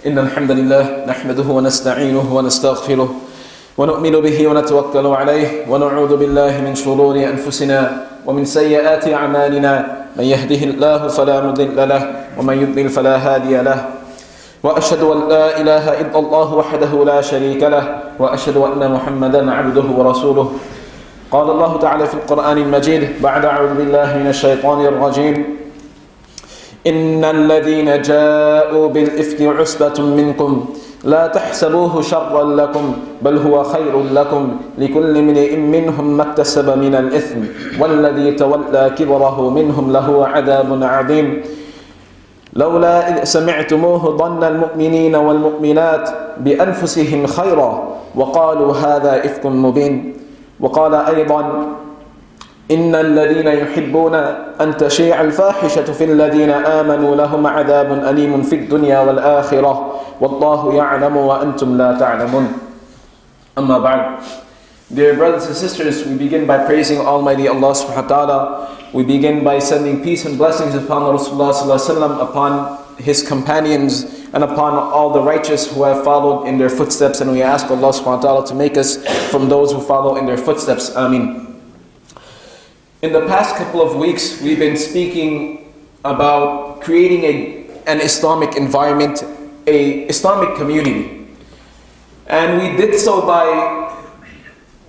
إن الحمد لله نحمده ونستعينه ونستغفره ونؤمن به ونتوكل عليه ونعوذ بالله من شرور أنفسنا ومن سيئات أعمالنا من يهده الله فلا مضل له ومن يضلل فلا هادي له وأشهد أن لا إله إلا الله وحده لا شريك له وأشهد أن محمدا عبده ورسوله قال الله تعالى في القرآن المجيد بعد أعوذ بالله من الشيطان الرجيم إن الذين جاءوا بالإفك عصبة منكم لا تحسبوه شرا لكم بل هو خير لكم لكل امرئ منهم ما اكتسب من الإثم والذي تولى كبره منهم له عذاب عظيم لولا إذ سمعتموه ظن المؤمنين والمؤمنات بأنفسهم خيرا وقالوا هذا إفك مبين وقال أيضا إن الذين يحبون أن تشيع الفاحشة في الذين آمنوا لهم عذاب أليم في الدنيا والآخرة والله يعلم وأنتم لا تعلمون. Amma ba'd. Dear brothers and sisters, we begin by praising Almighty Allah subhanahu wa ta'ala. We begin by sending peace and blessings upon Rasulullah sallallahu alaihi wasallam, upon his companions, and upon all the righteous who have followed in their footsteps. And we ask Allah subhanahu wa ta'ala to make us from those who follow in their footsteps. Ameen. In the past couple of weeks, we've been speaking about creating an Islamic environment, a Islamic community. And we did so by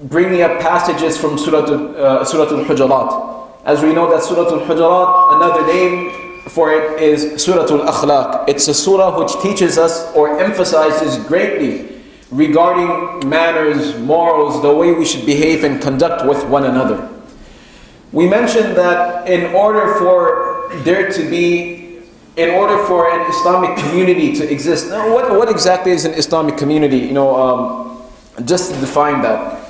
bringing up passages from Surah Al-Hujurat. As we know that Surah Al-Hujurat, another name for it is Surah Al-Akhlaq. It's a surah which teaches us or emphasizes greatly regarding manners, morals, the way we should behave and conduct with one another. We mentioned that in order for an Islamic community to exist, now what exactly is an Islamic community? Just to define that.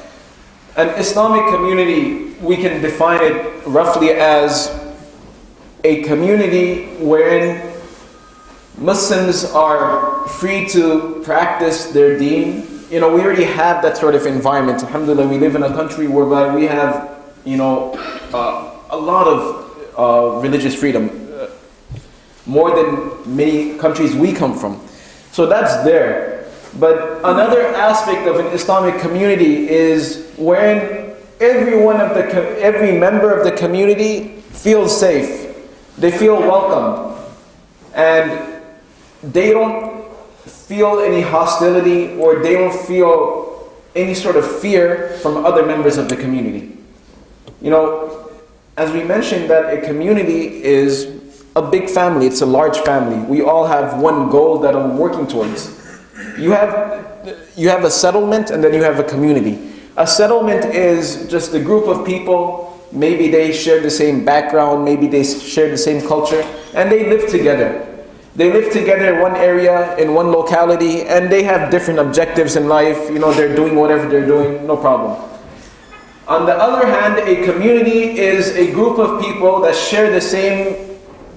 An Islamic community, we can define it roughly as a community wherein Muslims are free to practice their deen. We already have that sort of environment. Alhamdulillah, we live in a country whereby we have a lot of religious freedom, more than many countries we come from. So that's there. But another aspect of an Islamic community is when every member of the community feels safe, they feel welcomed, and they don't feel any hostility or they don't feel any sort of fear from other members of the community. As we mentioned, that a community is a big family, it's a large family. We all have one goal that I'm working towards. You have a settlement and then you have a community. A settlement is just a group of people, maybe they share the same background, maybe they share the same culture, and they live together. They live together in one area, in one locality, and they have different objectives in life. They're doing whatever they're doing, no problem. On the other hand, a community is a group of people that share the same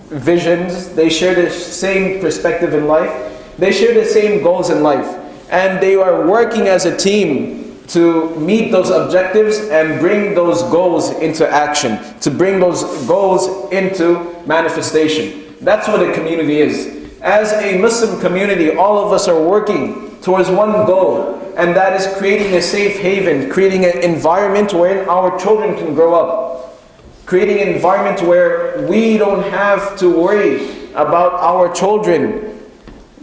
visions, they share the same perspective in life, they share the same goals in life, and they are working as a team to meet those objectives and bring those goals into action, to bring those goals into manifestation. That's what a community is. As a Muslim community, all of us are working towards one goal, and that is creating a safe haven, creating an environment where our children can grow up, creating an environment where we don't have to worry about our children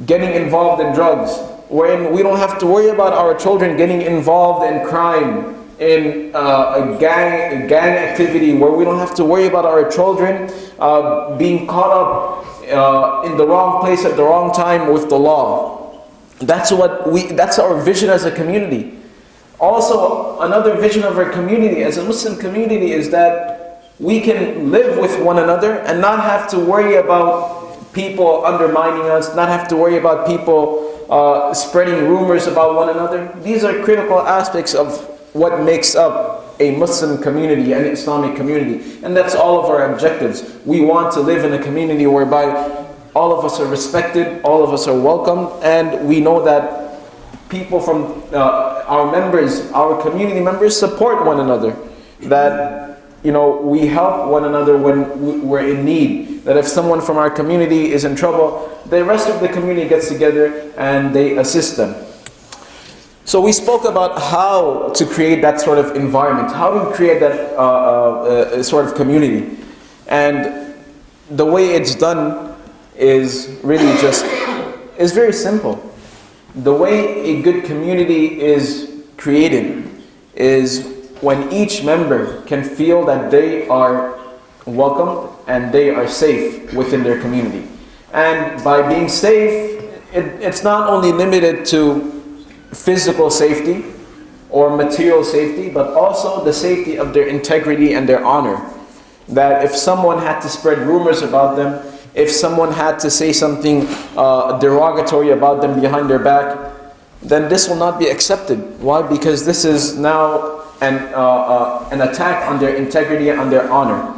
getting involved in drugs, wherein we don't have to worry about our children getting involved in crime, in a gang activity, where we don't have to worry about our children being caught up in the wrong place at the wrong time with the law. That's our vision as a community. Also, another vision of our community as a Muslim community is that we can live with one another and not have to worry about people undermining us, not have to worry about people spreading rumors about one another. These are critical aspects of what makes up a Muslim community, an Islamic community. And that's all of our objectives. We want to live in a community whereby all of us are respected, all of us are welcomed, and we know that people from our members, our community members, support one another. That we help one another when we're in need. That if someone from our community is in trouble, the rest of the community gets together and they assist them. So we spoke about how to create that sort of environment, how to create that sort of community. And the way it's done is really is very simple. The way a good community is created is when each member can feel that they are welcomed and they are safe within their community. And by being safe, it's not only limited to physical safety or material safety, but also the safety of their integrity and their honor. That if someone had to spread rumors about them, if someone had to say something derogatory about them behind their back, then this will not be accepted. Why? Because this is now an attack on their integrity and on their honor.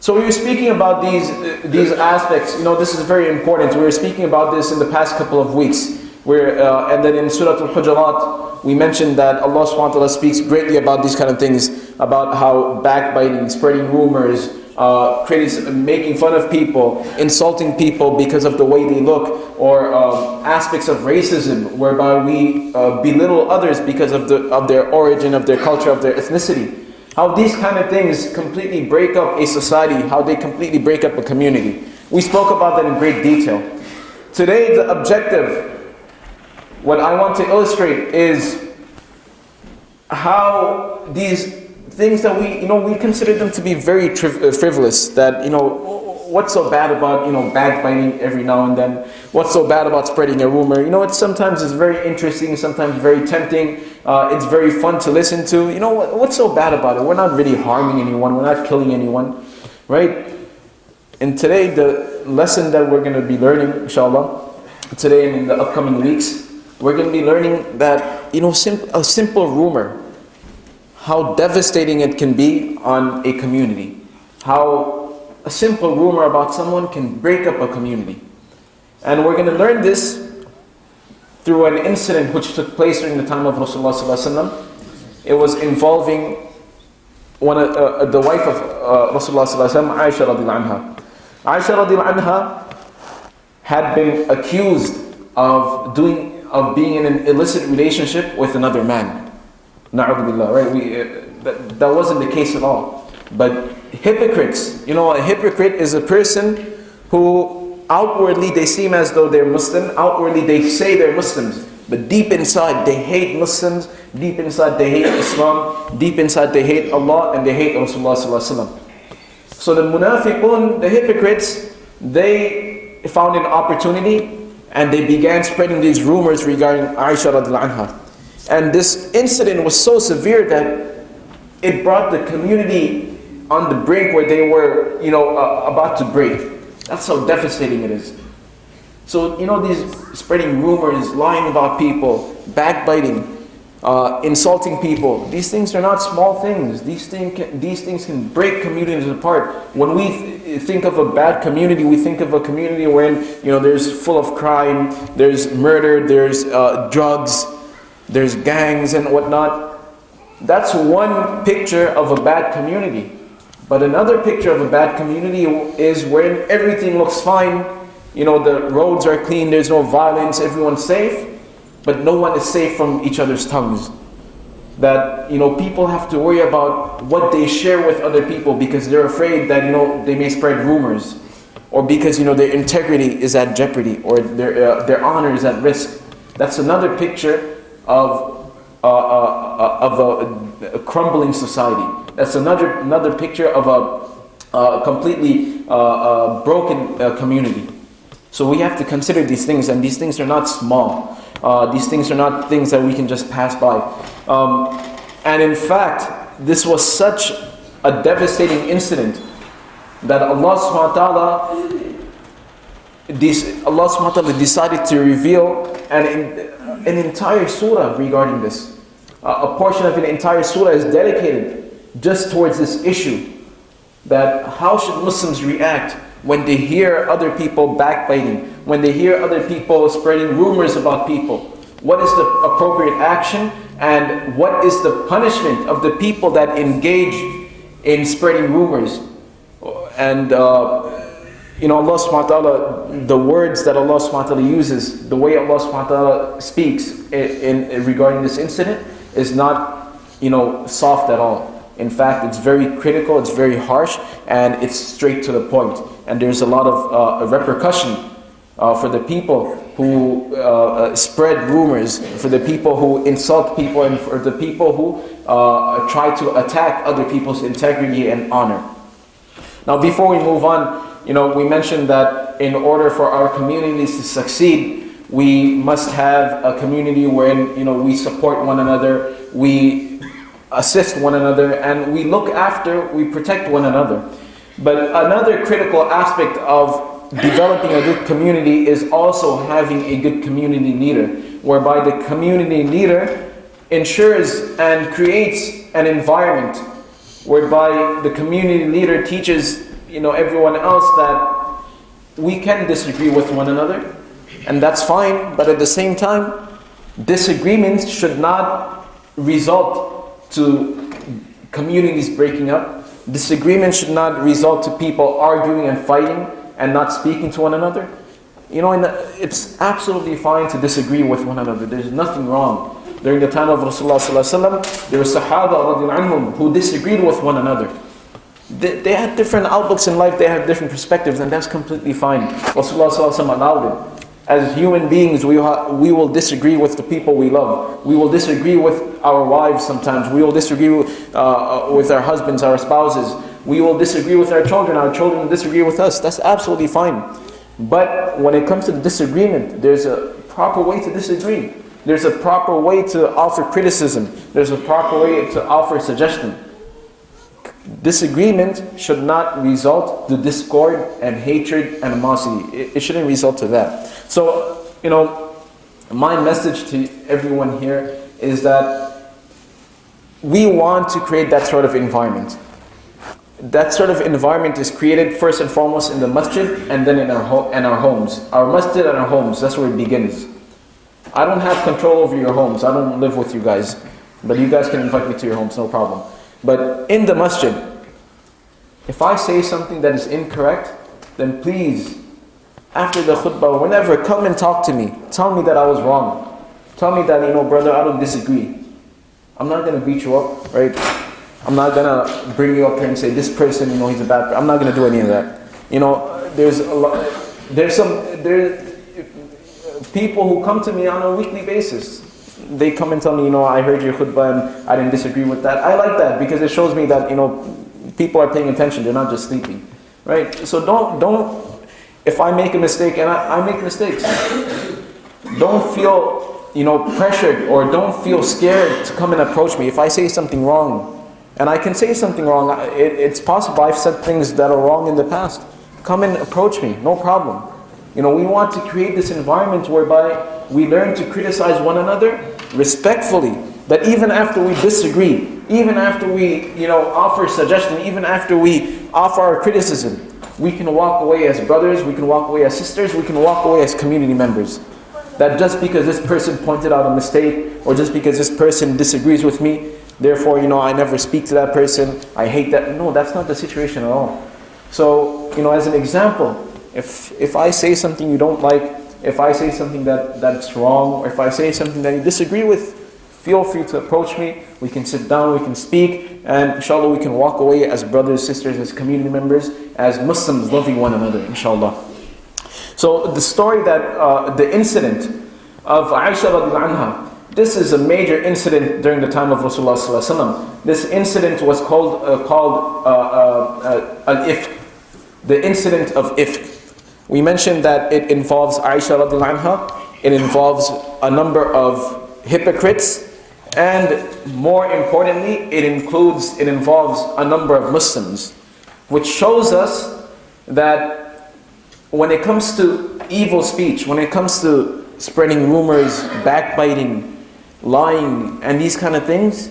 So we were speaking about these aspects. This is very important. We were speaking about this in the past couple of weeks. And then in Surah Al-Hujurat, we mentioned that Allah subhanahu wa ta'ala speaks greatly about these kind of things, about how backbiting, spreading rumors, making fun of people, insulting people because of the way they look, or aspects of racism, whereby we belittle others because of their origin, of their culture, of their ethnicity. How these kind of things completely break up a society, how they completely break up a community. We spoke about that in great detail. Today, the objective, what I want to illustrate, is how these things that we consider them to be very frivolous. That what's so bad about backbiting every now and then? What's so bad about spreading a rumor? Sometimes it's very interesting, sometimes very tempting. It's very fun to listen to. What's so bad about it? We're not really harming anyone. We're not killing anyone, right? And today, the lesson that we're going to be learning, inshallah, today and in the upcoming weeks, we're going to be learning that a simple rumor, how devastating it can be on a community. How a simple rumor about someone can break up a community. And we're going to learn this through an incident which took place during the time of Rasulullah sallallahu alaihi wasallam. It was involving the wife of Rasulullah sallallahu alaihi wasallam, Aisha radiallahu anha. Aisha radiallahu anha had been accused of being in an illicit relationship with another man. Na'udhu billah, right? That wasn't the case at all. But hypocrites, a hypocrite is a person who outwardly they seem as though they're Muslim, outwardly they say they're Muslims, but deep inside they hate Muslims, deep inside they hate Islam, deep inside they hate Allah and they hate Rasulullah sallallahu alaihi wasallam. So the munafiqun, the hypocrites, they found an opportunity and they began spreading these rumors regarding Aisha radiallahu anha. And this incident was so severe that it brought the community on the brink where they were, about to break. That's how devastating it is. So, these spreading rumors, lying about people, backbiting, insulting people, these things are not small things. These things can break communities apart. When we think of a bad community, we think of a community wherein, there's full of crime, there's murder, there's drugs, there's gangs and whatnot. That's one picture of a bad community. But another picture of a bad community is when everything looks fine, the roads are clean, there's no violence, everyone's safe, but no one is safe from each other's tongues. That, people have to worry about what they share with other people because they're afraid that, they may spread rumors, or because, their integrity is at jeopardy, or their honor is at risk. That's another picture of a crumbling society. That's another picture of a completely broken community. So we have to consider these things, and these things are not small. These things are not things that we can just pass by. And in fact, this was such a devastating incident that Allah subhanahu wa ta'ala decided to reveal an entire surah regarding this. A portion of an entire surah is dedicated just towards this issue. That how should Muslims react when they hear other people backbiting, when they hear other people spreading rumors about people? What is the appropriate action, and what is the punishment of the people that engage in spreading rumors. And Allah subhanahu wa ta'ala, the words that Allah subhanahu wa ta'ala uses, the way Allah subhanahu wa ta'ala speaks regarding this incident is not, soft at all. In fact, it's very critical, it's very harsh, and it's straight to the point. And there's a lot of repercussion for the people who spread rumors, for the people who insult people, and for the people who try to attack other people's integrity and honor. Now, before we move on, we mentioned that in order for our communities to succeed, we must have a community wherein we support one another, we assist one another, and we look after, we protect one another. But another critical aspect of developing a good community is also having a good community leader, whereby the community leader ensures and creates an environment whereby the community leader teaches everyone else that we can disagree with one another, and that's fine, but at the same time, disagreements should not result to communities breaking up. Disagreements should not result to people arguing and fighting and not speaking to one another. It's absolutely fine to disagree with one another. There's nothing wrong. During the time of Rasulullah sallallahu alaihi wasallam, there were Sahaba radiallahu anhum who disagreed with one another. They had different outlooks in life, they had different perspectives, and that's completely fine. Rasulullah sallallahu alaihi wasallam allowed it. As human beings, we will disagree with the people we love. We will disagree with our wives sometimes. We will disagree with our husbands, our spouses. We will disagree with our children will disagree with us. That's absolutely fine. But when it comes to disagreement, there's a proper way to disagree. There's a proper way to offer criticism. There's a proper way to offer suggestion. Disagreement should not result to discord and hatred and animosity. It shouldn't result to that. So, my message to everyone here is that we want to create that sort of environment. That sort of environment is created first and foremost in the masjid, and then in our homes. Our masjid and our homes, that's where it begins. I don't have control over your homes. I don't live with you guys. But you guys can invite me to your homes, no problem. But in the masjid, if I say something that is incorrect, then please, after the khutbah, whenever, come and talk to me. Tell me that I was wrong. Tell me that, brother, I don't disagree. I'm not going to beat you up, right? I'm not going to bring you up here and say, this person, he's a bad person. I'm not going to do any of that. There's people who come to me on a weekly basis. They come and tell me, I heard your khutbah and I didn't disagree with that. I like that because it shows me that, people are paying attention. They're not just sleeping, right? So don't, if I make a mistake, and I make mistakes, don't feel, pressured, or don't feel scared to come and approach me. If I say something wrong, and I can say something wrong, it's possible I've said things that are wrong in the past. Come and approach me, no problem. We want to create this environment whereby we learn to criticize one another respectfully. That even after we disagree, even after we, offer suggestion, even after we offer our criticism, we can walk away as brothers, we can walk away as sisters, we can walk away as community members. That just because this person pointed out a mistake, or just because this person disagrees with me, therefore, I never speak to that person, I hate that. No, that's not the situation at all. So, as an example, if I say something you don't like, if I say something that's wrong, or if I say something that you disagree with, feel free to approach me. We can sit down, we can speak, and inshallah we can walk away as brothers, sisters, as community members, as Muslims loving one another, inshallah. So the story the incident of Aisha radiallahu anha, this is a major incident during the time of Rasulullah sallallahu alaihi wasallam. This incident was called al-ifk, the incident of ifk. We mentioned that it involves Aisha radiallahu anha, it involves a number of hypocrites, and more importantly, it involves a number of Muslims, which shows us that when it comes to evil speech, when it comes to spreading rumors, backbiting, lying, and these kind of things,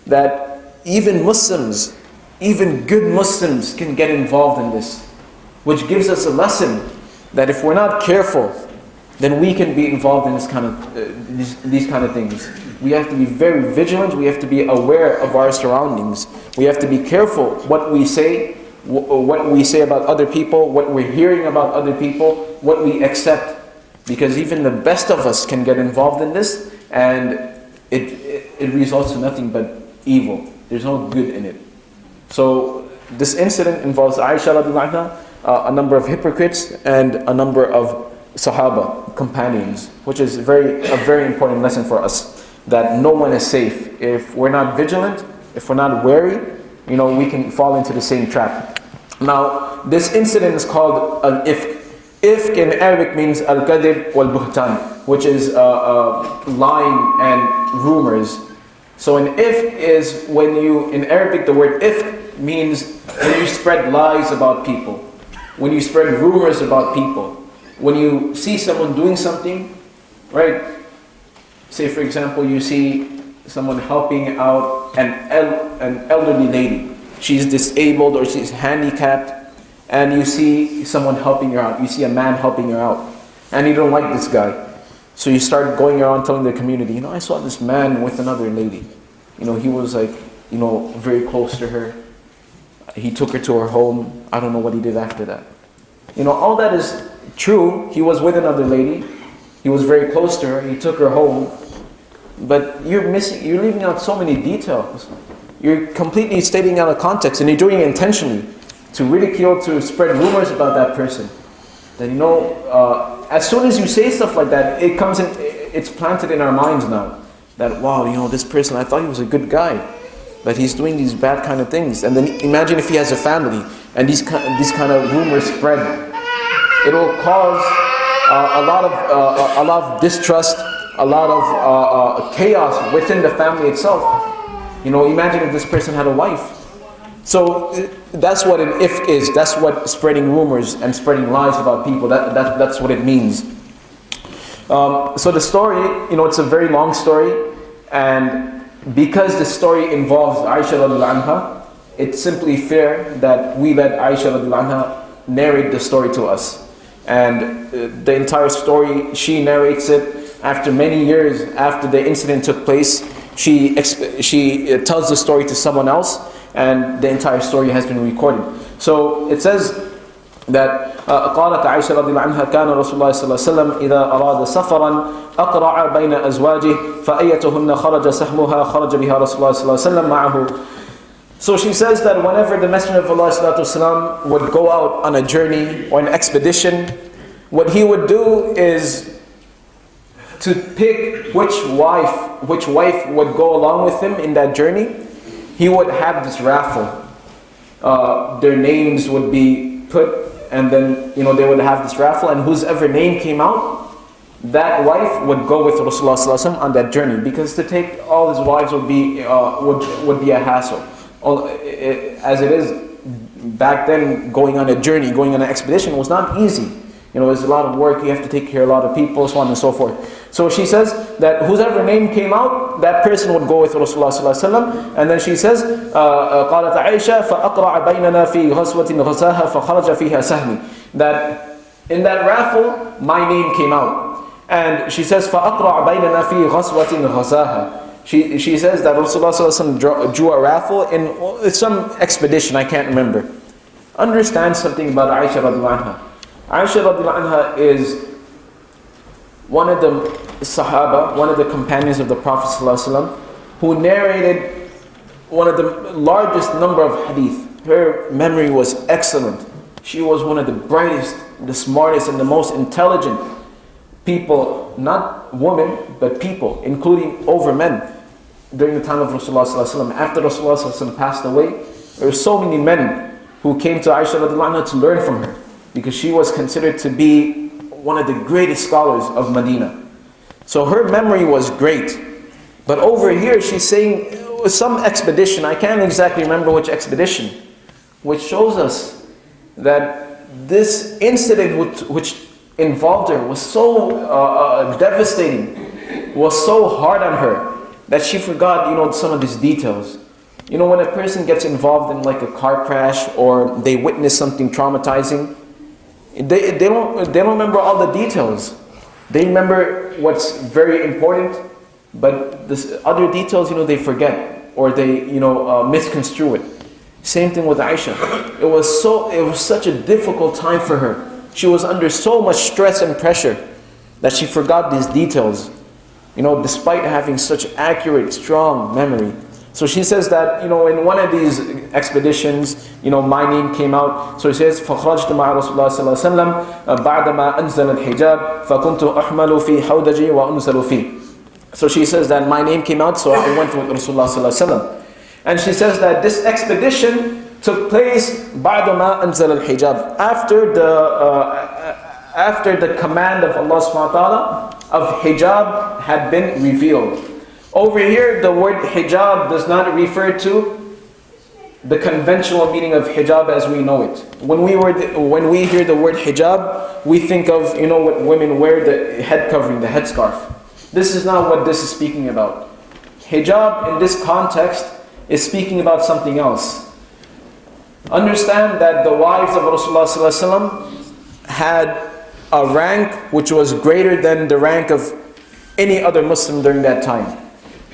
that even Muslims, even good Muslims can get involved in this, which gives us a lesson that if we're not careful, then we can be involved in these kind of things. We have to be very vigilant. We have to be aware of our surroundings. We have to be careful what we say about other people, what we're hearing about other people, what we accept. Because even the best of us can get involved in this, and it results in nothing but evil. There's no good in it. So this incident involves Aisha radiallahu anha, a number of hypocrites, and a number of Sahaba, companions, which is a very important lesson for us, that no one is safe. If we're not vigilant, if we're not wary, we can fall into the same trap. Now, this incident is called al-ifk. Ifk in Arabic means al-kadhib wal-buhtan, which is lying and rumors. So an ifk is in Arabic the word ifk means when you spread lies about people, when you spread rumors about people. When you see someone doing something, right? Say for example, you see someone helping out an elderly lady. She's disabled or she's handicapped, and you see someone helping her out. You see a man helping her out, and you don't like this guy. So you start going around telling the community, I saw this man with another lady. He was very close to her. He took her to her home. I don't know what he did after that. All that is true. He was with another lady. He was very close to her. He took her home. But you're leaving out so many details. You're completely stating out of context, and you're doing it intentionally to ridicule, to spread rumors about that person. That as soon as you say stuff like that, it's planted in our minds now. That wow, this person, I thought he was a good guy, but he's doing these bad kind of things. And then imagine if he has a family, and these kind of rumors spread. It will cause a lot of distrust, a lot of chaos within the family itself. Imagine if this person had a wife. So that's what an ifk is. That's what spreading rumors and spreading lies about people. That's what it means. So the story, it's a very long story, and because the story involves Aisha radiallahu anha, it's simply fair that we let Aisha radiallahu anha narrate the story to us. And the entire story, she narrates it after many years after the incident took place. She tells the story to someone else, and the entire story has been recorded. So it says that قالت عائشة رضي الله عنها كان رسول الله صلى الله عليه وسلم إذا أراد سفرا أقرع بين أزواجه فأيتهن خرج سهمها خرج بها رسول الله صلى الله عليه وسلم معه. So she says that whenever the Messenger of Allah ﷺ would go out on a journey or an expedition, what he would do is to pick which wife would go along with him in that journey. He would have this raffle. Their names would be put, and then they would have this raffle, and whosever name came out, that wife would go with Rasulullah ﷺ on that journey, because to take all his wives would be a hassle. As it is back then, going on a journey, going on an expedition was not easy. There's a lot of work, you have to take care of a lot of people, so on and so forth. So she says that whoever name came out, that person would go with Rasulullah ﷺ. And then she says, قالت عائشة فأقرع بيننا في غزوة غزاها فخرج فيها سهمي. That in that raffle, my name came out. And she says, فأقرع بيننا في غزوة غزاها. She says that Rasulullah ﷺ drew a raffle in some expedition, I can't remember. Understand something about Aisha radiallahu anha. Aisha radiallahu anha is one of the Sahaba, one of the companions of the Prophet ﷺ, who narrated one of the largest number of hadith. Her memory was excellent. She was one of the brightest, the smartest, and the most intelligent people, not women, but people, including over men, during the time of Rasulullah ﷺ. After Rasulullah ﷺ passed away, there were so many men who came to Aisha radiallahu anha to learn from her, because she was considered to be one of the greatest scholars of Medina. So her memory was great. But over here she's saying some expedition, I can't exactly remember which expedition, which shows us that this incident which involved her was so devastating, was so hard on her, that she forgot some of these details. When a person gets involved in like a car crash, or they witness something traumatizing, they don't remember all the details. They remember what's very important, but this other details, they forget, or they, misconstrue it. Same thing with Aisha. It was such a difficult time for her. She was under so much stress and pressure that she forgot these details, despite having such accurate, strong memory. So she says that, in one of these expeditions, my name came out. So she says, فَخْرَجْتُ مَعَ رَسُولِ اللَّهِ صَلَّى اللَّهُ عَلَيْهِ وَسَلَّمَ بَعْدَمَا أَنزَلَ الْحِجَابِ فَكُنْتُ أَحْمَلُ فِي حَوْدَجِي وَأُنْزَلُ فِي. So she says that my name came out, so I went with Rasulullah sallallahu alaihi wasallam. And she says that this expedition took place بَعْدَمَا أَنزَلَ الْحِجَابِ, after the command of Allah subhanahu wa ta'ala of hijab had been revealed. Over here, the word hijab does not refer to the conventional meaning of hijab as we know it. When we hear the word hijab, we think of, what women wear, the head covering, the headscarf. This is not what this is speaking about. Hijab in this context is speaking about something else. Understand that the wives of Rasulullah sallallahu alaihi wasallam had a rank which was greater than the rank of any other Muslim during that time.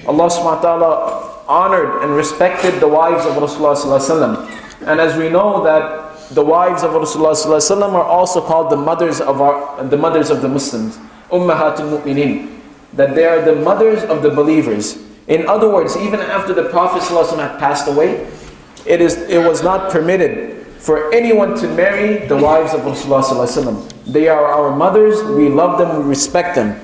Allah subhanahu wa ta'ala honored and respected the wives of Rasulullah sallallahu alaihi wasallam. And as we know that the wives of Rasulullah sallallahu alaihi wasallam are also called the mothers of the Muslims, Ummahatul Mu'minin, that they are the mothers of the believers. In other words, even after the Prophet sallallahu alaihi wasallam had passed away, it was not permitted for anyone to marry the wives of Rasulullah sallallahu alaihi wasallam. They are our mothers, we love them, we respect them.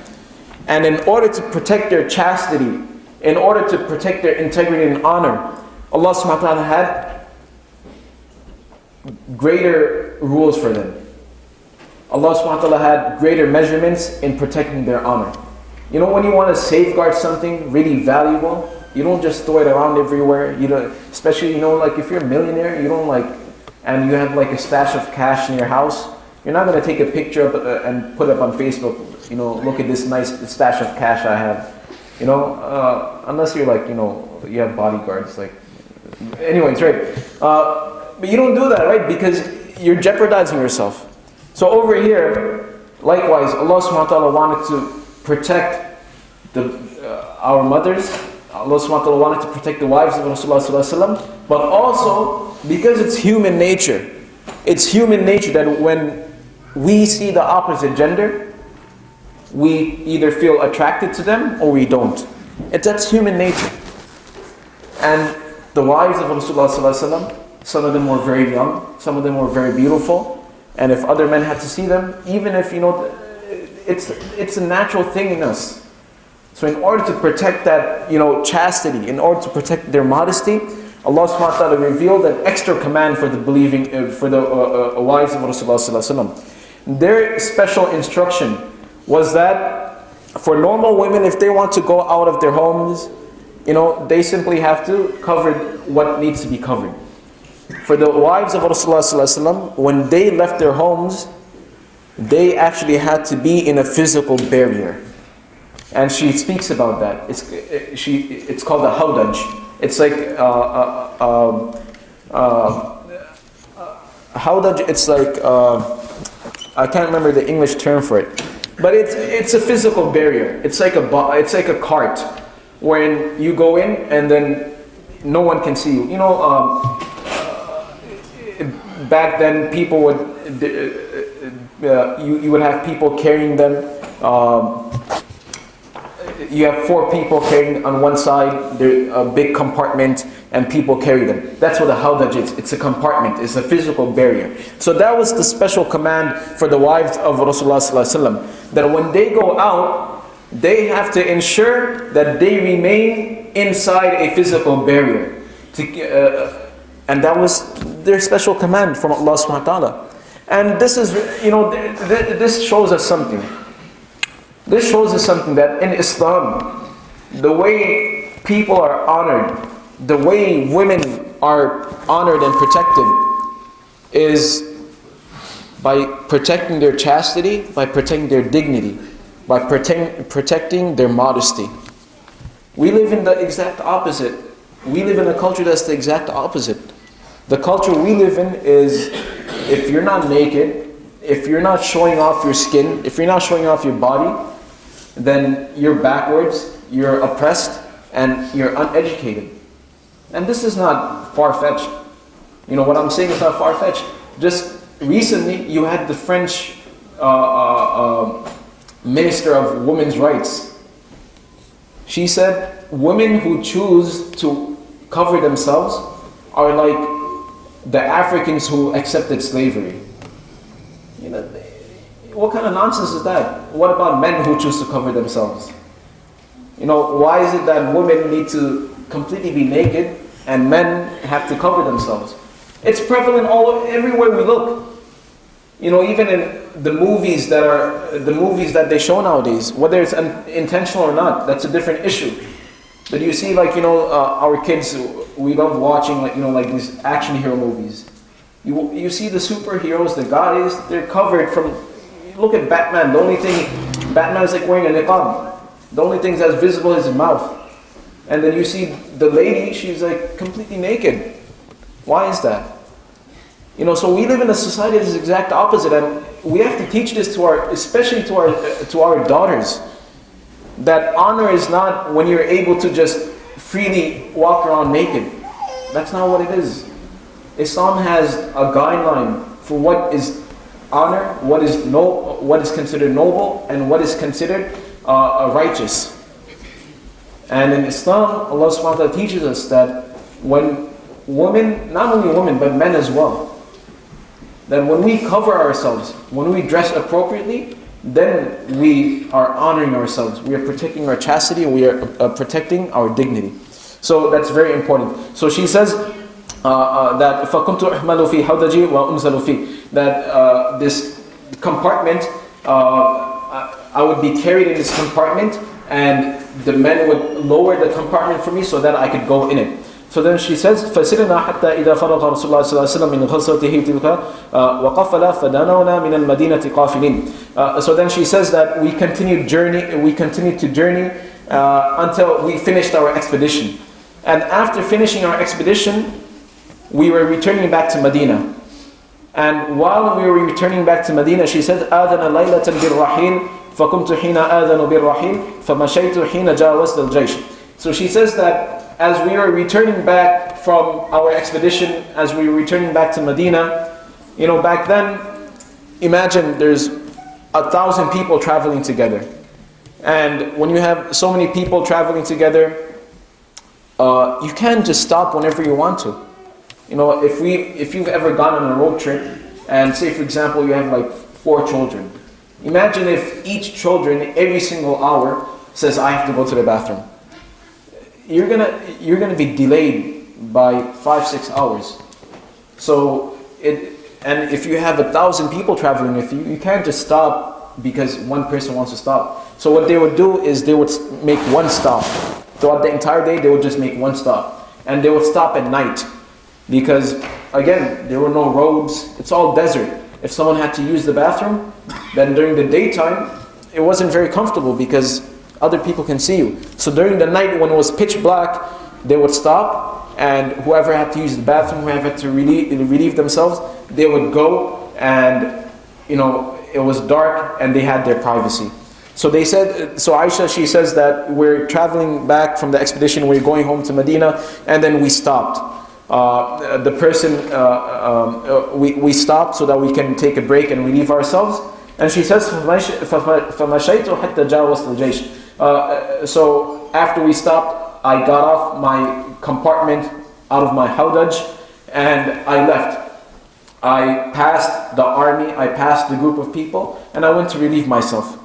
And in order to protect their chastity, in order to protect their integrity and honor, Allah subhanahu wa ta'ala had greater rules for them. Allah subhanahu wa ta'ala had greater measurements in protecting their honor. When you want to safeguard something really valuable, you don't just throw it around everywhere. Especially, like if you're a millionaire, and you have like a stash of cash in your house, you're not going to take a picture of and put up on Facebook, look at this nice stash of cash I have. Unless you're like, you have bodyguards, anyways, right? But you don't do that, right? Because you're jeopardizing yourself. So over here, likewise, Allah subhanahu wa ta'ala wanted to protect our mothers. Allah subhanahu wa ta'ala wanted to protect the wives of Rasulullah sallallahu alaihi wasallam. But also, because it's human nature that when we see the opposite gender, we either feel attracted to them or we don't. That's human nature. And the wives of Rasulullah sallallahu alaihi wasallam, some of them were very young, some of them were very beautiful, and if other men had to see them, even if it's a natural thing in us. So in order to protect that chastity, in order to protect their modesty, Allah subhanahu wa ta'ala revealed an extra command for the believing, for the wives of Rasulullah sallallahu alaihi wasallam. Their special instruction was that for normal women, if they want to go out of their homes, they simply have to cover what needs to be covered. For the wives of Rasulullah sallallahu alaihi wasallam, when they left their homes, they actually had to be in a physical barrier. And she speaks about that. It's called a hawdaj. It's like hawdaj. It's like I can't remember the English term for it, but it's a physical barrier. It's like a cart when you go in and then no one can see you. Back then people would you would have people carrying them. You have 4 people carrying on one side, there's a big compartment, and people carry them. That's what a hawdaj is. It's a compartment, it's a physical barrier. So that was the special command for the wives of Rasulullah sallallahu alaihi wasallam, that when they go out, they have to ensure that they remain inside a physical barrier. And that was their special command from Allah subhanahu wa ta'ala. And this is, this shows us something. This shows us something that in Islam, the way people are honored, the way women are honored and protected is by protecting their chastity, by protecting their dignity, by protecting their modesty. We live in the exact opposite. We live in a culture that's the exact opposite. The culture we live in is, if you're not naked, if you're not showing off your skin, if you're not showing off your body, then you're backwards, you're oppressed, and you're uneducated. And this is not far-fetched. You know, what I'm saying is not far-fetched. Just recently, you had the French Minister of Women's Rights. She said, women who choose to cover themselves are like the Africans who accepted slavery. You know, what kind of nonsense is that? What about men who choose to cover themselves? You know, why is it that women need to completely be naked and men have to cover themselves? It's prevalent everywhere we look. You know, even in the movies that they show nowadays, whether it's intentional or not, that's a different issue. But you see, like, you know, our kids, we love watching, like, you know, like these action hero movies. You see the superheroes, the guys, they're covered from. Look at Batman. The only thing Batman is like wearing a niqab. The only thing that's visible is his mouth. And then you see the lady, she's like completely naked. Why is that? You know, so we live in a society that is the exact opposite, and we have to teach this especially to our daughters, that honor is not when you're able to just freely walk around naked. That's not what it is. Islam has a guideline for what is honor, what is considered noble, and what is considered righteous. And in Islam, Allah subhanahu wa ta'ala teaches us that when women, not only women, but men as well, that when we cover ourselves, when we dress appropriately, then we are honoring ourselves. We are protecting our chastity, and we are protecting our dignity. So that's very important. So she says that فَكُنْتُ أُحْمَلُ فِي حَوْدَجِي وَأُنْزَلُ فِي, that this compartment, I would be carried in this compartment, and the men would lower the compartment for me so that I could go in it. So then she says, فَسِرْنَا حَتَّى إِذَا فَرَغَ رَسُولُ اللَّهِ صَلَّى اللَّهُ عَلَيْهِ وَسَلَّمَ مِنْ غَزْوَتِهِ تِلْكَ وَقَفَلَ فَدَنَوْنَا مِنَ الْمَدِينَةِ قَافِلِينَ. So then she says that we continued to journey until we finished our expedition. And after finishing our expedition, we were returning back to Medina. And while we were returning back to Medina, she said, آذَنَ لَيْلَةً بِالرَّحِيلِ فَكُمْتُ حِينَ آذَنُ بِالرَّحِيلِ فَمَشَيْتُ حِينَ جَاوَزْتَ الْجَيْشِ. So she says that as we were returning back from our expedition, as we were returning back to Medina, you know, back then, imagine there's 1,000 people traveling together. And when you have so many people traveling together, you can't just stop whenever you want to. You know, if you've ever gone on a road trip, and say for example you have like 4 children, imagine if each children every single hour says, I have to go to the bathroom. You're gonna be delayed by 5-6 hours. So and if you have 1,000 people traveling with you, you can't just stop because one person wants to stop. So what they would do is they would make one stop. Throughout the entire day, they would just make one stop. And they would stop at night. Because, again, there were no roads. It's all desert. If someone had to use the bathroom, then during the daytime, it wasn't very comfortable because other people can see you. So during the night when it was pitch black, they would stop, and whoever had to use the bathroom, whoever had to relieve themselves, they would go, and you know, it was dark and they had their privacy. So they said, so Aisha, she says that we're traveling back from the expedition, we're going home to Medina, and then we stopped. We stopped so that we can take a break and relieve ourselves. And she says, فَمَشَيْتُ حَتَّى جَاوَزْتُ الْجَيْشِ. So after we stopped, I got off my compartment out of my hawdaj and I left. I passed the army, I passed the group of people, and I went to relieve myself.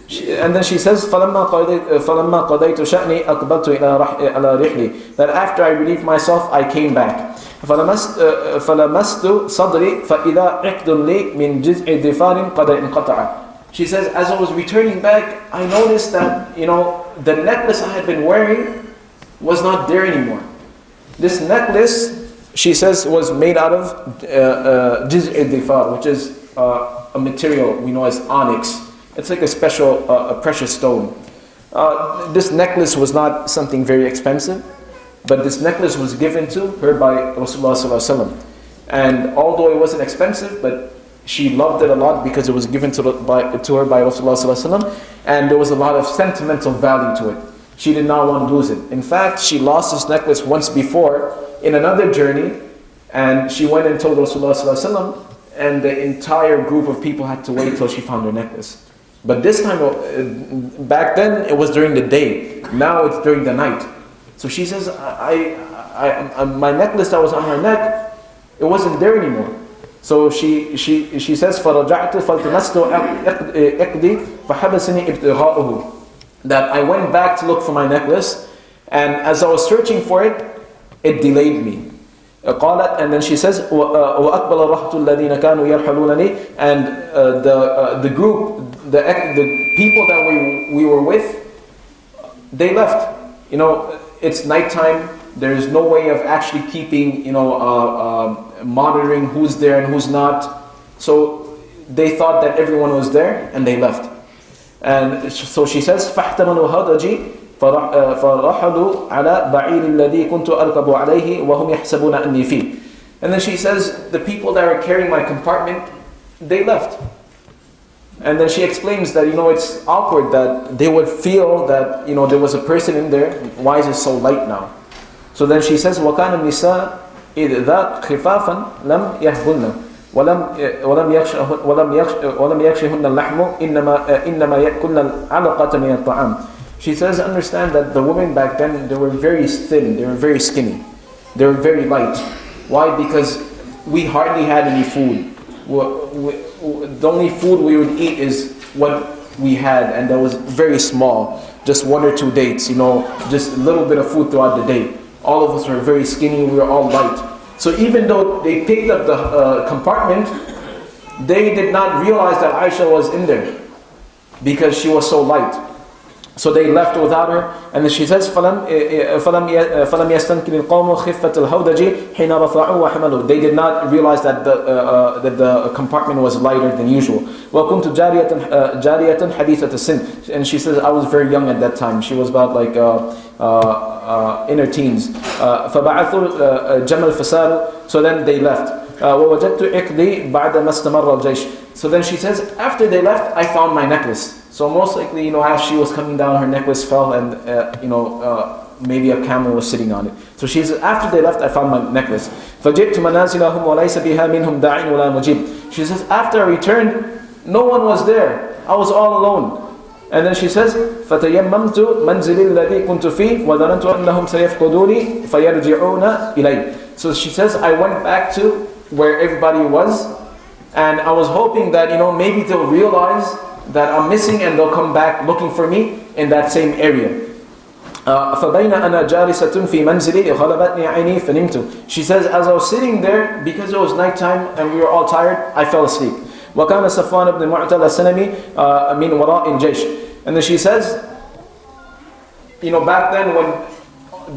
And then she says, فَلَمَّا قَضَيْتُ شَأْنِي أَقْبَلْتُ إِلَى رِحْلِي. That after I relieved myself, I came back. فَلَمَسْتُ صَدْرِي فَإِذَا عِقْدٌ لِي مِنْ جِزْءِ ضِفَارٍ قَدْ انْقَطَعَ. She says, as I was returning back, I noticed that, you know, the necklace I had been wearing was not there anymore. This necklace, she says, was made out of جِزْءِ ضِفَار, which is a material we know as onyx. It's like a special, a precious stone. This necklace was not something very expensive, but this necklace was given to her by Rasulullah ﷺ. And although it wasn't expensive, but she loved it a lot because it was given to her by Rasulullah sallallahu alaihi wasallam, and there was a lot of sentimental value to it. She did not want to lose it. In fact, she lost this necklace once before in another journey, and she went and told Rasulullah sallallahu alaihi wasallam, and the entire group of people had to wait till she found her necklace. But this time, back then, it was during the day. Now it's during the night. So she says, my necklace that was on her neck, it wasn't there anymore. So she says, فَرَجَعْتُ فَالْتَمَسْتُ إِقْدِي فَحَبَسِنِي إِبْتِغَاؤُهُ, that I went back to look for my necklace, and as I was searching for it, it delayed me. قالت, and then she says, وَأَقْبَلَ الرَّهْتُ الَّذِينَ كَانُوا يَرْحَلُونَنِي, and the group, the people that we were with, they left. It's nighttime. There is no way of actually keeping, monitoring who's there and who's not. So they thought that everyone was there, and they left. And so she says, فَاحْتَمَلُوا هَدَجِي فَرَحَلُوا عَلَى بَعِيرِ الَّذِي كُنْتُ أَرْكَبُ عَلَيْهِ وَهُمْ يَحْسَبُونَ أَنِّي فِيهِ. And then she says, the people that are carrying my compartment, they left. And then she explains that, it's awkward that they would feel that, there was a person in there. Why is it so light now? So then she says, وَكَانَ النِّسَاء إِذْ ذَا خِفَافًا لَمْ يَهْبُلْنَ ولم يخشهن اللحم إنما يأكلن العلقة من الطعام. She says, understand that the women back then, they were very thin, they were very skinny, they were very light. Why? Because we hardly had any food. The only food we would eat is what we had, and that was very small, just 1 or 2 dates, just a little bit of food throughout the day. All of us were very skinny, we were all light. So even though they picked up the compartment, they did not realize that Aisha was in there because she was so light. So they left without her, and then she says, فَلَمْ يَسْتَنْكِرِ الْقَوْمُ خِفَّةَ الْهَوْدَجِ حِينَ رَفَعُوا وَحَمَلُوا. They did not realize that the compartment was lighter than usual. وَكُنْتُ جَارِيَةً حَدِيثَةَ السِّنِّ. And she says, I was very young at that time. She was about like in her teens. فَبَعَثُوا جَمَلْ فَسَارُوا. So then they left. وَوَجَدْتُ عِقْدِي بَعْدَ مَا اسْتَمَرَّ الْجَيْشِ. So then she says, after they left, I found my necklace. So most likely, as she was coming down, her necklace fell, and maybe a camel was sitting on it. So she says, after they left, I found my necklace. فَجِئْتُ مَنَازِلَهُمْ وَلَيْسَ بِهَا مِنْهُمْ دَاعٍ وَلَا مُجِيبٍ. She says, after I returned, no one was there. I was all alone. And then she says, فَتَيَمَّمْتُ مَنْزِلِ الَّذِي كُنْتُ فِيهِ وَظَنَنْتُ أَنَّهُمْ سَيَفْقُدُونِي فَيَرْجِعُونَ إِلَيْهِ. So she says, I went back to where everybody was, and I was hoping that, maybe they'll realize that I'm missing and they'll come back looking for me in that same area. فَبَيْنَ أَنَا جَالِسَةٌ فِي مَنْزِلِي غَلَبَتْنِي عَيْنِي فَنِمْتُ. She says, as I was sitting there, because it was nighttime and we were all tired, I fell asleep. وَكَانَ صَفْوَانَ بْنِ مُعْتَلَ السَّلَمِي مِنْ وَرَاءِ الْجَيْشِ. And then she says, back then when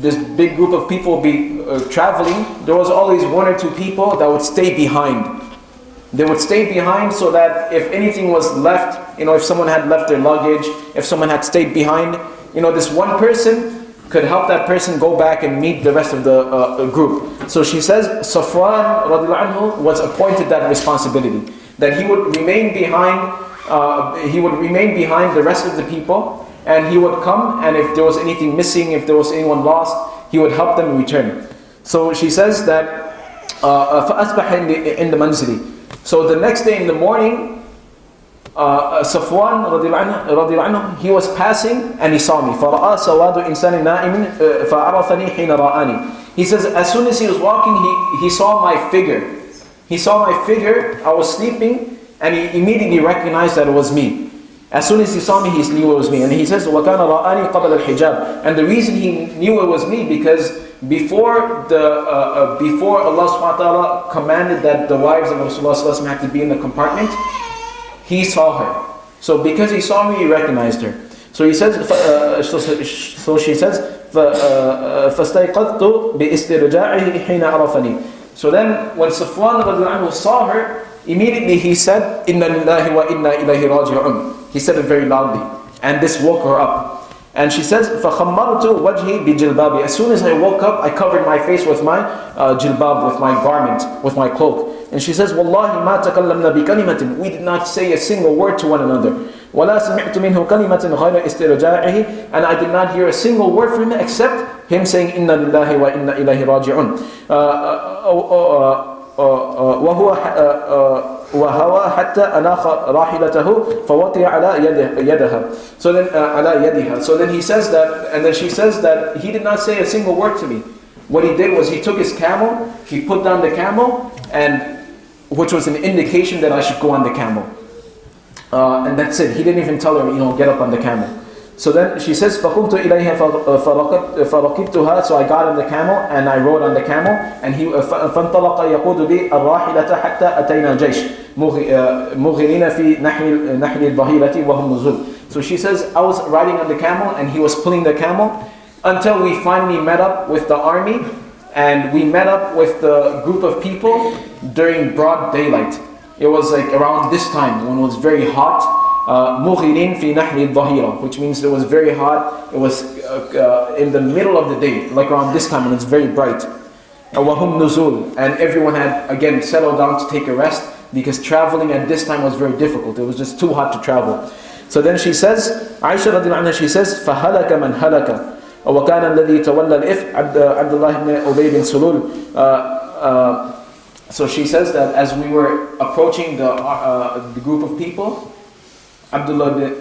this big group of people would be traveling, there was always 1 or 2 people that would stay behind. They would stay behind so that if anything was left, if someone had left their luggage, if someone had stayed behind, this one person could help that person go back and meet the rest of the group. So she says, Safwan radiallahu anhu was appointed that responsibility, that he would remain behind the rest of the people, and he would come, and if there was anything missing, if there was anyone lost, he would help them return. So she says that فَأَصْبَحَ إِنْ مَنْزِلِي. So the next day in the morning, Safwan radiallahu anhu, he was passing and he saw me. فَرَأَى سَوَادُ إِنسَانٍ نَائِمٍ فَعَرَفَنِي حِينَ رَآنِي. He says, as soon as he was walking, he saw my figure. He saw my figure, I was sleeping, and he immediately recognized that it was me. As soon as he saw me, he knew it was me. And he says, وَكَانَ رَآنِي قَبَلَ الْحِجَابِ. And the reason he knew it was me, because before Allah subhanahu wa ta'ala commanded that the wives of Rasulullah had to be in the compartment, he saw her. So because he saw me, he recognized her. So he says, so she says, فَاسْتَيْقَظْتُ بِإِسْتِرْجَاعِهِ حِينَ عَرَفَنِي. So then when Safwan radiallahu anhu saw her, immediately he said, إِنَّا لِلَّهِ وَإِنَّا إِلَيْهِ رَاجِعُونَ. He said it very loudly. And this woke her up. And she says, فَخَمَّرْتُ وَجْهِي بِجِلْبَابِ. As soon as I woke up, I covered my face with my jilbab, with my garment, with my cloak. And she says, Wallahi ma takallamna bi kalimatin. We did not say a single word to one another. وَلَا سَمِعْتُ مِنْهُ كَلِمَةٍ غَيْرَ إِسْتِرْجَاعِهِ. And I did not hear a single word from him except him saying, إِنَّا لِلَّهِ وَإِنَّا إِلَيْهِ رَاجِعُونَ. وهوى حتى أناخ راحلته فوطي على يدها. So then على يدها. So then he says that, and then she says that he did not say a single word to me. What he did was he took his camel, he put down the camel, and which was an indication that I should go on the camel. And that's it. He didn't even tell her, get up on the camel. So then she says, فَقُمْتُ إِلَيْهَا فَرَقِبْتُهَا. So I got on the camel and I rode on the camel. And he فَانْطَلَقَ يَقُودُ بِي الرَّاحِلَةَ حَتَّى أَتَيْنَا الْجَيْشِ مُغِرِينَ فِي نَحْلِ الظَّهِيرَةِ وَهُمْ نُزُولٌ. So she says, I was riding on the camel and he was pulling the camel until we finally met up with the army. And we met up with the group of people during broad daylight. It was like around this time when it was very hot. مُغِرِينَ فِي نَحْلِ الظَّهِيرَةِ, which means it was very hot. It was in the middle of the day, like around this time when it's very bright. وَهُمْ نُزُولٌ. And everyone had again settled down to take a rest because traveling at this time was very difficult. It was just too hot to travel. So then she says, Aisha radiallahu anha, she says, فَهَلَكَ مَنْ هَلَكَ وَكَانَ الَّذِي تَوَلَّى الْإِفْكَ عَبْدُ اللَّهِ بْنِ أُبَيْ بِنْ سُلُولٍ. So she says that as we were approaching the group of people, Abdullah ibn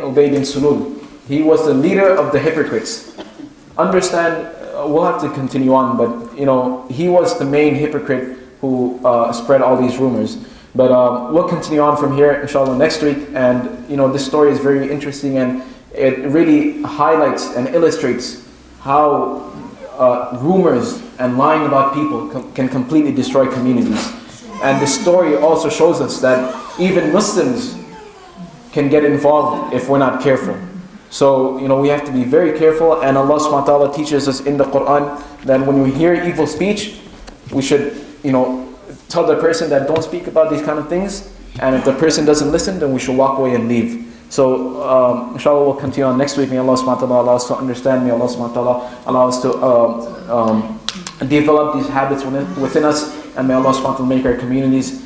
Ubay bin Sulul, he was the leader of the hypocrites. Understand, we'll have to continue on, but he was the main hypocrite who spread all these rumors. But we'll continue on from here, inshallah, next week. And this story is very interesting, and it really highlights and illustrates how rumors and lying about people can completely destroy communities. And this story also shows us that even Muslims can get involved if we're not careful. So, we have to be very careful, and Allah subhanahu wa ta'ala teaches us in the Quran that when we hear evil speech, we should, tell the person that don't speak about these kind of things, and if the person doesn't listen, then we should walk away and leave. So, inshallah, we'll continue on next week. May Allah subhanahu wa ta'ala allow us to understand. May Allah subhanahu wa ta'ala allow us to develop these habits within us, and may Allah subhanahu wa ta'ala make our communities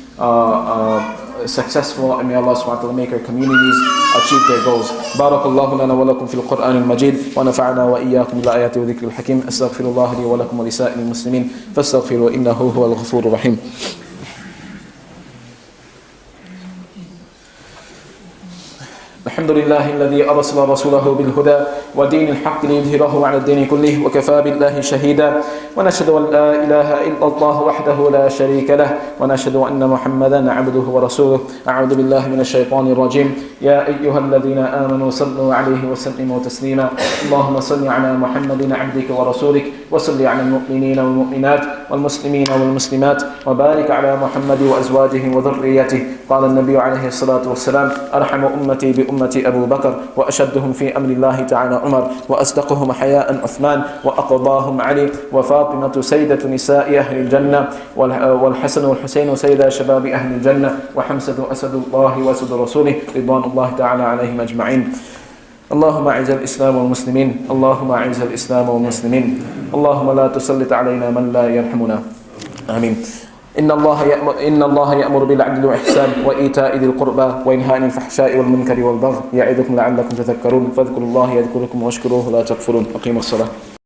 successful, and may Allah subhanahu wa ta'ala make our communities achieve their goals. Barakallahu lana wa lakum fil Qur'an al-Majid wa nafa'ana wa iyyakum bil ayati wa dhikri al-hakim. Astaghfirullah li wa lakum wa li sa'iril muslimin fastaghfiruhu innahu huwal ghafurur rahim. الحمد لله الذي أرسل رسوله بالهدى ودين الحق ليظهره على الدين كله وكفى بالله شهيدا ونشهد أن لا إله إلا الله وحده لا شريك له ونشهد أن محمدا عبده ورسوله. أعوذ بالله من الشيطان الرجيم. يا أيها الذين آمنوا صلوا عليه وسلموا تسليما. اللهم صل على محمد عبدك ورسولك وصل على المؤمنين والمؤمنات والمسلمين والمسلمات وبارك على محمد وأزواجه وذريته. قال النبي عليه الصلاة والسلام أرحم أمتي بأمتي أبو بكر وأشدهم في أمر الله تعالى عمر وأصدقهم حياء عثمان وأقضاهم علي وفاطمة سيدة نساء أهل الجنة والحسن والحسين سيدا شباب أهل الجنة وحمزة أسد الله وأسد رسوله رضوان الله تعالى عليهم أجمعين. اللهم أعز الإسلام والمسلمين. اللهم أعز الإسلام والمسلمين. اللهم لا تسلط علينا من لا يرحمنا. آمين. إن الله يأمر بالعدل والإحسان وإيتاء ذي القربى وينهى عن الفحشاء والمنكر والبغي يعظكم لعلكم تذكرون. فاذكروا الله يذكركم واشكروه لا تكفرون. أقيموا الصلاة.